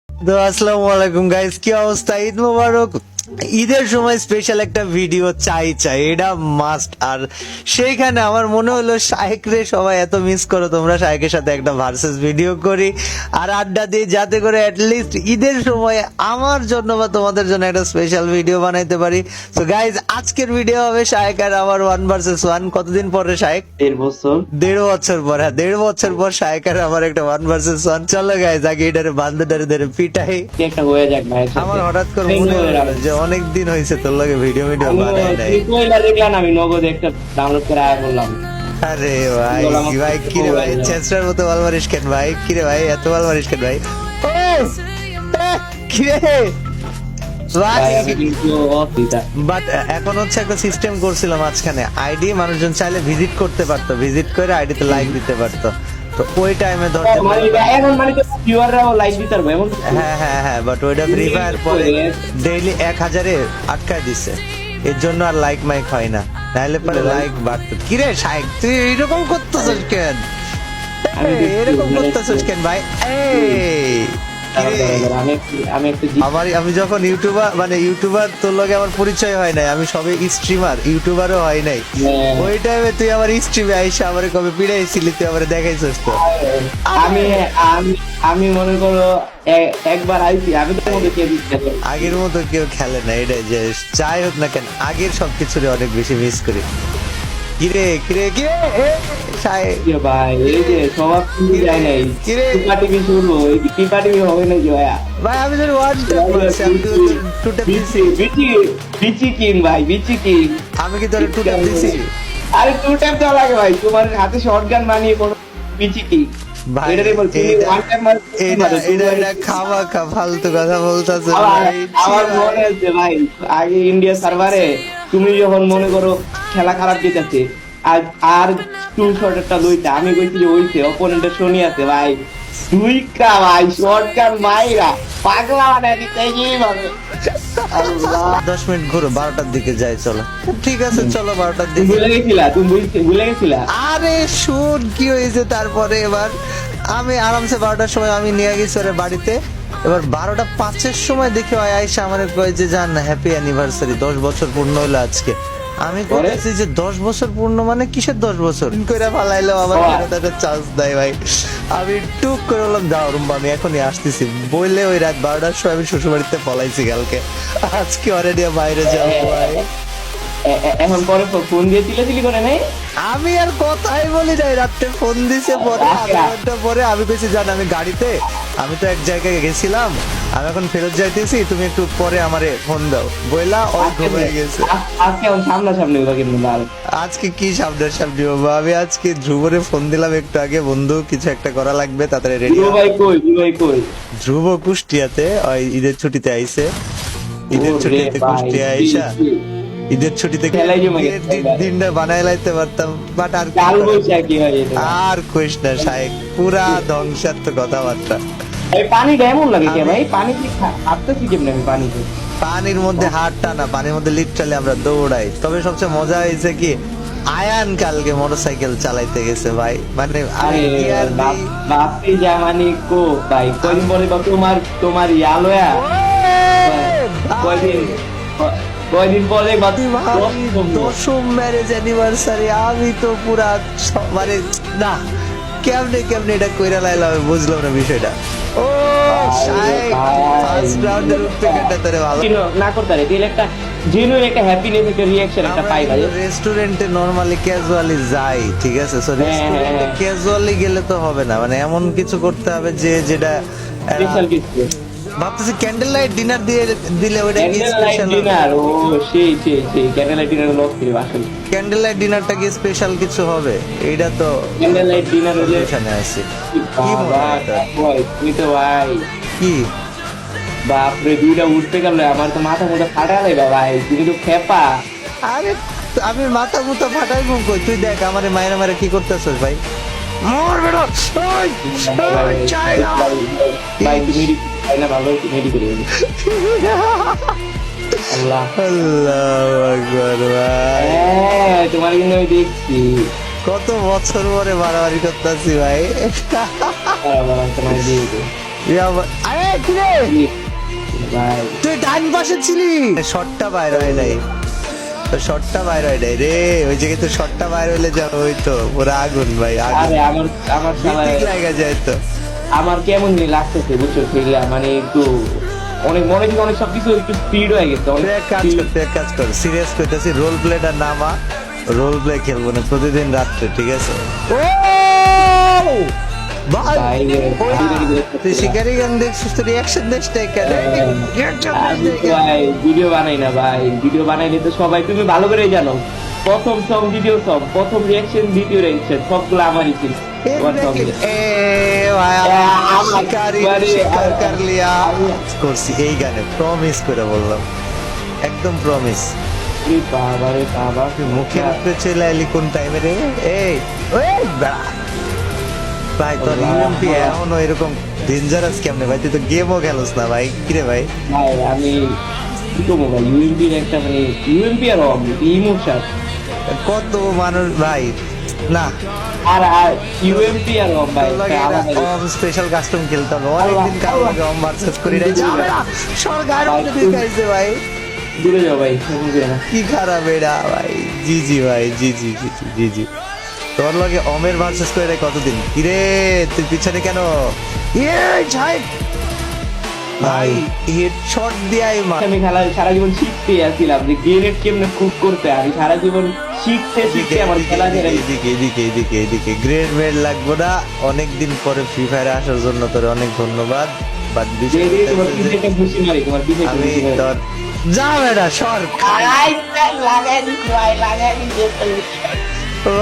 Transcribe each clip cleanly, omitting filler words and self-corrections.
তো আসসালামু আলাইকুম গাইস, কি অবস্থা? ঈদ মোবারক। ঈদের সময় স্পেশাল একটা ভিডিও চাই এটা মাস্ট। আর সেইখানে আমার মনে হলো শাহেক রে সবাই এত মিস করো, তোমরা শাহেকের সাথে একটা ভার্সেস ভিডিও করি আর আড্ডা দিই, যাতে করে অ্যাটলিস্ট ঈদের সময় আমার জন্য বা তোমাদের জন্য একটা স্পেশাল ভিডিও বানাইতে পারি। তো গাইজ, আজকের ভিডিও হবে শাহেক আর আমার 1 vs 1। কতদিন পরে শাহেক? 1.5 বছর। 1.5 বছর পর, হ্যাঁ 1.5 বছর পর শাহেক আর আমার একটা 1 vs 1। চলো গাইজ, আগে এটারে বান্ধবটারে ধরে পিটাই। কি একটা হয়ে যাক ভাই। আমার হঠাৎ করে মনে হলো যে অনেক দিন হয়েছে তোর লগে ভিডিও বানাই নাই। দেখলাম আমি নগদ একটা ডাউনলোড করে আয়া করলাম। আরে ভাই ভাই, কি রে ভাই, চেষ্টার মতো বল মারিস কেন ভাই? কি রে ভাই, এত বল মারিস কেন ভাই? কি রে ভাই আমি কিন্তু অফিসা। বাট এখন হচ্ছে একটা সিস্টেম করছিলাম মাঝখানে, আইডি মানুষজন চাইলে ভিজিট করতে পারতো, ভিজিট করে আইডিতে লাইক দিতে পারতো। তো ওই টাইমে ধরতে এখন মানে ভিউয়াররাও লাইক দিতে পারবে এমন। হ্যাঁ, বাট ওইটা ফ্রি ফায়ার পরে ডেইলি 1000-এ আটকায় দিছে, এর জন্য আর লাইক মাইক হয় না, নাহলে পরে লাইক বাড়তো। কিরে শাহেক, তুই এরকম করতেছিস কেন? এরকম করতেছিস কেন ভাই? আমি যখন ইউটিউবার তোর লগে আমার পরিচয় হয় নাই, আমি সবে স্ট্রিমার, ইউটিউবারও হয় নাই। ওই টাইমে তুই আমার স্ট্রিমে আইসা আমার কবে পিড়াইছিলি, তুই আমার দেখাইছিস তো। আমি মনে করো একবার আইছি, আমি তো আগের মতো কেউ খেলে না, এটা যে যাই হোক না কেন, আগের সবকিছুরে অনেক বেশি মিস করি। কিরে ভাই এই যে সবার যায় নাই টিভি শুরু টিভি হবে নাকি ভাইয়া? ভাই আমি যদি ওয়ান টু ট্যাপ দিছি, বিচি কিং ভাই, বিচি কিং। আমি কি তোরে টু ট্যাপ দিছি? আরে 2 ট্যাপ দেওয়া লাগে ভাই, তোমার হাতে শটগান বানিয়ে কোন বিচি কিং ভাই? এটারে বল তুমি ওয়ান ট্যাপ মার। এটা খাওয়া ফালতু কথা বলতাছ ভাই। আমার মনে আছে ভাই, আগে ইন্ডিয়া সার্ভারে তুমি যখন মনে করো খেলা খারাপ যেতেছে আর 2 শটেরটা লইতে, আমি কইছি যে ওইছে অপোনেন্টের শনি আছে ভাই, দুই কা ভাই শটগান মাইরা পাগলা বানায় দিতে এইভাবে। 10 মিনিট ঘুরো, 12টার দিকে যাই, চলো। ঠিক আছে চলো, 12টার দিকে। ভুলে গেছিলা। আরে শুন কি হয়েছে তারপরে, এবার আমি আরামসে 12টার সময় আমি নিয়ে গেছি ওরে বাড়িতে। এবার 12টা 5-এর সময় দেখে আয়সা আমার কয় যে জান হ্যাপি অ্যানিভার্সারি, 10 বছর পূর্ণ হলো আজকে। আমি বলতেছি যে 10 বছর পূর্ণ মানে কিসের 10 বছর? কইরা ফালাইলো আবার একটা চান্স দেয় ভাই। আমি টুক করে বললাম যাও রুম্বা, আমি এখনই আসতেছি বললে ওই রাত 12টার সময় আমি শ্বশুর বাড়িতে পলাইছি কালকে। আজকে অলরেডি বাইরে যাবো ভাই। এখন পরে ফোন দিয়ে চিল্লাচিল্লি করে নাই। আমি আর কথাই বলি নাই, রাত্রে ফোন দিছে পরে, আধা ঘন্টা পরে আমি কইছি জান আমি গাড়িতে, আমি তো এক জায়গায় গেছিলাম, আমি এখন ফেরত যাইতেছি, তুমি একটু পরে আমারে ফোন দাও বইলা ওই ঘুমিয়ে গেছে। আজকে এখন সামনাসামনি হইবা কিন্তু না। আজকে কি সামনাসামনি হবো? আমি আজকে ধ্রুবরে ফোন দিলাম একটু আগে, বন্ধু কিছু একটা করা লাগবে তাড়াতাড়ি রেডি। ভাই কই? ধ্রুব কুষ্টিয়াতে, ওই ঈদের ছুটিতে আইছে, ঈদের ছুটিতে কুষ্টিয়া আইসা ঈদের ছুটিতে দিনটা বানাই লাইতে পারতাম, বাট আর আর কইস না শাহেক, পুরা ধ্বংসাত্মক কথাবার্তা। পানি কেমন লাগে কে ভাই? পানি কি হাঁটতেছি কেমন আমি পানিতে? পানির মধ্যে হাঁটটা না, পানির মধ্যে লিটারালি আমরা দৌড়াই। তবে সবচেয়ে মজা হয়েছে কি, আয়ান কালকে মোটরসাইকেল চালাইতে গেছে ভাই, মানে বাপি জামানি কো ভাই, কয়দিন পরে তোমার ইয়ালোয়া কয়দিন পরে 10ম ম্যারেজ অ্যানিভার্সারি। আমি তো পুরা মানে না, কেমনে এটা কইরা লাইলাম আমি বুঝলাম না বিষয়টা। ও শাহেক ফার্স্ট রাউন্ডের উইকেটটা তোরে ভালো না করতে রে, দিলে একটা জেনুইন একটা হ্যাপিনেস, একটা রিঅ্যাকশন একটা পাই ভাই। রেস্টুরেন্টে নরমালি ক্যাজুয়ালি যাই, ঠিক আছে, সো রেস্টুরেন্টে ক্যাজুয়ালি গেলে তো হবে না, মানে এমন কিছু করতে হবে যে যেটা স্পেশাল কিছু। ভাবতেছি ক্যান্ডেল লাইট ডিনার দিলে ওইটা কি ক্যান্ডেল লাইট স্পেশাল ডিনার? ও সেই ক্যান্ডেল লাইট ডিনার লোক কি আসলে ক্যান্ডেল লাইট ডিনারটা কি স্পেশাল কিছু হবে? এইটা তো ক্যান্ডেল লাইট ডিনার হলে এখানে আছে কি ভাই, তুই তো ভাই কি বাপরে, দুইটা উঠতে গেল আমার তো মাথা মোটা ফাটা লাগবে ভাই, তুমি তো খেপা। আরে আমি মাথা মুথা ফাটাই মুখ কই, তুই দেখ আমারে মায়েরা মারে কি করতেছস ভাই। মর বেটা, ওই চাই না ভাই, তুমি তাই না ভালো মেডি করে আল্লাহ আল্লাহু আকবার ভাই। তোমার কিন্তু আমি দেখছি কত বছর পরে বাড়াবাড়ি করতেছি ভাই। তোমার দিয়ে আরে কিরে ভাই তুই ডান পাশে ছিলি, শটটা বাইরে হয় নাই, তো শটটা বাইরে হয় নাই রে, ওই জায়গায় তো শটটা বাইরে হইলে যা হইতো পুরো আগুন ভাই, আগুন আরে আমার আমার শালায় ঠিক লাগা যায় তো। আমার কেমন জানি লাগতেছে বুঝছো খেলা, মানে একটু অনেক মনে থেকে অনেক সবকিছু একটু স্পিড হয়ে গেছে তুই অনেক এক কাজ কর, তুই এক কাজ কর, সিরিয়াস করতেছি, রোল প্লেটা নামা, রোল প্লে খেলবো না প্রতিদিন রাত্রে, ঠিক আছে? ও ভাই ভাই, তুই শিকারি গান দেখছিস, তো রিয়াকশন দিস না কেন? ভাই ভিডিও বানাই না ভাই, ভিডিও বানাইলে তো সবাই তুমি ভালো করেই জানো, প্রথম সং ভিডিও সং প্রথম রিয়াকশন দ্বিতীয় রিয়াকশন সবগুলো আমারই ছিল তোমার সঙ্গে। শিকার কর লিয়া করছি এই গানে, প্রমিস করে বললাম, একদম প্রমিস। বাবা রে বাবা, মুখে মুখে চলে এলি কোন টাইমে রে? এই ওই বেড়া ভাই, তোর ইউএমপি এখনো এরকম ডেঞ্জারাস কেমনে ভাই? তুই তো গেমও খেলোস না ভাই, কিরে ভাই? ভাই আমি কি করবো ভাই, ইউএমপির একটা মানে ইউএমপি আর ইমোশন, কত মানুষ ভাই, না আর ইউএমপি আর ভাই একটা আলাদা। স্পেশাল কাস্টম খেলতে হবে, অনেকদিন কারো লাগে অম ভার্সেস করি নাই, যাবে না সরকার ভাই, দেখাইছে ভাই, দূরে যাও ভাই, সেরকম করে না। কি খারাপ এটা ভাই। জি জি ভাই, জি জি জি জি জি জি। তোর লগে অমের ভার্সেস করে রে কতদিন, কিরে তুই পিছনে কেন? ইয়ে ছাই ভাই, হেডশট দিয়াই মার। আমি খেলা সারা জীবন শিখতে আসছিলাম যে গ্রেনেড কেমনে কুক করতে, আমি সারা জীবন শিখতে শিখতে আমার খেলা ধরে এদিকে এদিকে এদিকে এদিকে গ্রেড মেড লাগবো না, অনেকদিন পরে ফ্রি ফায়ারে আসার জন্য তোর অনেক ধন্যবাদ, বাট তোমার পিছে একটা ঘুষি মারি, তোমার পিছে একটা আমি ঘুষি মারি। তোর যা বেটা সর লাগাই দিচ্ছি ভাই, লাগাই দিচ্ছি।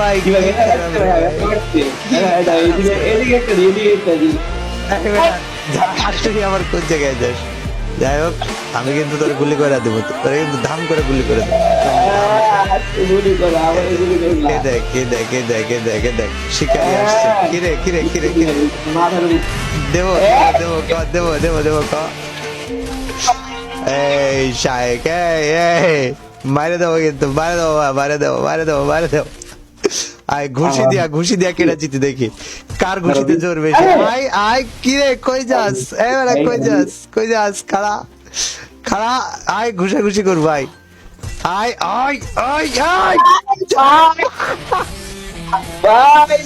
ভাই কিভাবে এদিকে এদিকে একটা দিই, এদিকে একটা দিই। আসলে আমার কোন জায়গায় যাস? যাই হোক, আমি কিন্তু তোর গুলি করে দেবো, তোর কিন্তু ধাম করে গুলি করে দেবো। গুলি করো, আমার গুলি করো না। কে দেখ কে দেখ কে দেখ কে দেখ কে দেখ শিকারি আসছে, কিরে কিরে কিরে কিরে মাথার উপর। দেবো দেবো ক দেবো দেবো দেবো ক। এই শায়েক এই মারে দেবো কিন্তু, মারে দেবো মারে দেবো মারে দেবো মারে দেবো। আয় ঘুষি দিয়া কেটে জিতে দেখি কার ঘুষিতে জোর বেশি। আয় আয় কিরে কই যাস? এবারে কই যাস খাড়া খাড়া, আয় ঘুষাঘুষি কর ভাই, আয় আয় আয় আয় ভাই